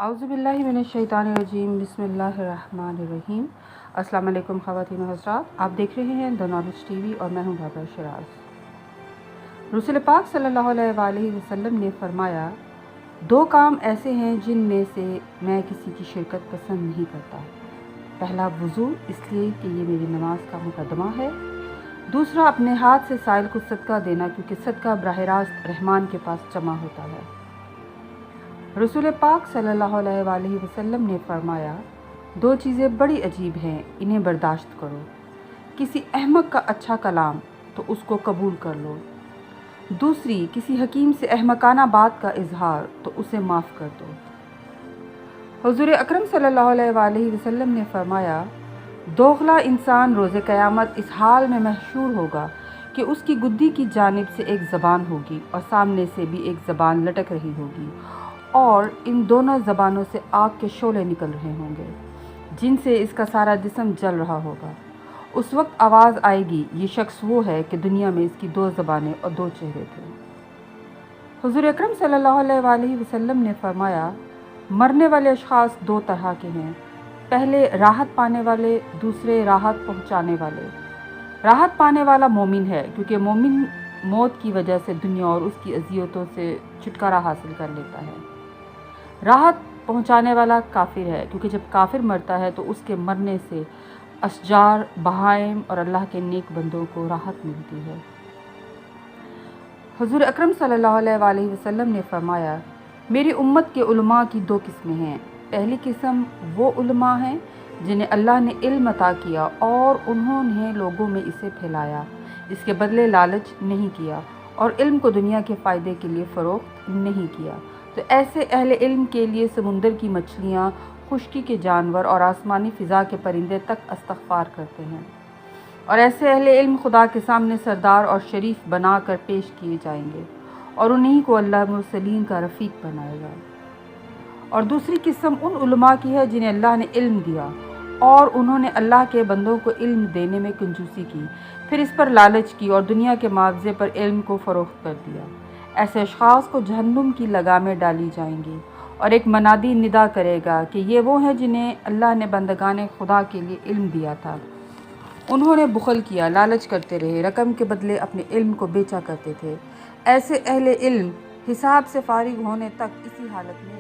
اعوذ باللہ من الشیطان الرجیم بسم اللہ الرحمن الرحیم۔ السلام علیکم خواتین و حضرات، آپ دیکھ رہے ہیں دا نالج ٹی وی اور میں ہوں بابا شراز۔ رسول پاک صلی اللہ علیہ وآلہ وسلم نے فرمایا، دو کام ایسے ہیں جن میں سے میں کسی کی شرکت پسند نہیں کرتا۔ پہلا وضو، اس لیے کہ یہ میری نماز کا مقدمہ ہے۔ دوسرا اپنے ہاتھ سے سائل کو صدقہ دینا، کیونکہ صدقہ براہ راست رحمان کے پاس جمع ہوتا ہے۔ رسول پاک صلی اللہ علیہ وآلہ وسلم نے فرمایا، دو چیزیں بڑی عجیب ہیں، انہیں برداشت کرو۔ کسی احمق کا اچھا کلام تو اس کو قبول کر لو۔ دوسری، کسی حکیم سے احمقانہ بات کا اظہار تو اسے معاف کر دو۔ حضور اکرم صلی اللہ علیہ وآلہ وسلم نے فرمایا، دوغلا انسان روز قیامت اس حال میں محشور ہوگا کہ اس کی گدی کی جانب سے ایک زبان ہوگی اور سامنے سے بھی ایک زبان لٹک رہی ہوگی، اور ان دونوں زبانوں سے آگ کے شعلے نکل رہے ہوں گے جن سے اس کا سارا جسم جل رہا ہوگا۔ اس وقت آواز آئے گی، یہ شخص وہ ہے کہ دنیا میں اس کی دو زبانیں اور دو چہرے تھے۔ حضور اکرم صلی اللہ علیہ وآلہ وسلم نے فرمایا، مرنے والے اشخاص دو طرح کے ہیں، پہلے راحت پانے والے، دوسرے راحت پہنچانے والے۔ راحت پانے والا مومن ہے، کیونکہ مومن موت کی وجہ سے دنیا اور اس کی اذیتوں سے چھٹکارا حاصل کر لیتا ہے۔ راحت پہنچانے والا کافر ہے، کیونکہ جب کافر مرتا ہے تو اس کے مرنے سے اشجار، بہائم اور اللہ کے نیک بندوں کو راحت ملتی ہے۔ حضور اکرم صلی اللہ علیہ وآلہ وسلم نے فرمایا، میری امت کے علماء کی دو قسمیں ہیں۔ پہلی قسم وہ علماء ہیں جنہیں اللہ نے علم عطا کیا اور انہوں نے لوگوں میں اسے پھیلایا، اس کے بدلے لالچ نہیں کیا اور علم کو دنیا کے فائدے کے لیے فروخت نہیں کیا۔ تو ایسے اہل علم کے لیے سمندر کی مچھلیاں، خشکی کے جانور اور آسمانی فضا کے پرندے تک استغفار کرتے ہیں، اور ایسے اہل علم خدا کے سامنے سردار اور شریف بنا کر پیش کیے جائیں گے، اور انہی کو اللہ مرسلین کا رفیق بنائے گا۔ اور دوسری قسم ان علماء کی ہے جنہیں اللہ نے علم دیا اور انہوں نے اللہ کے بندوں کو علم دینے میں کنجوسی کی، پھر اس پر لالچ کی اور دنیا کے معاوضے پر علم کو فروخت کر دیا۔ ایسے اشخاص کو جہنم کی لگامیں ڈالی جائیں گی، اور ایک منادی ندا کرے گا کہ یہ وہ ہیں جنہیں اللہ نے بندگان خدا کے لیے علم دیا تھا، انہوں نے بخل کیا، لالچ کرتے رہے، رقم کے بدلے اپنے علم کو بیچا کرتے تھے۔ ایسے اہل علم حساب سے فارغ ہونے تک اسی حالت میں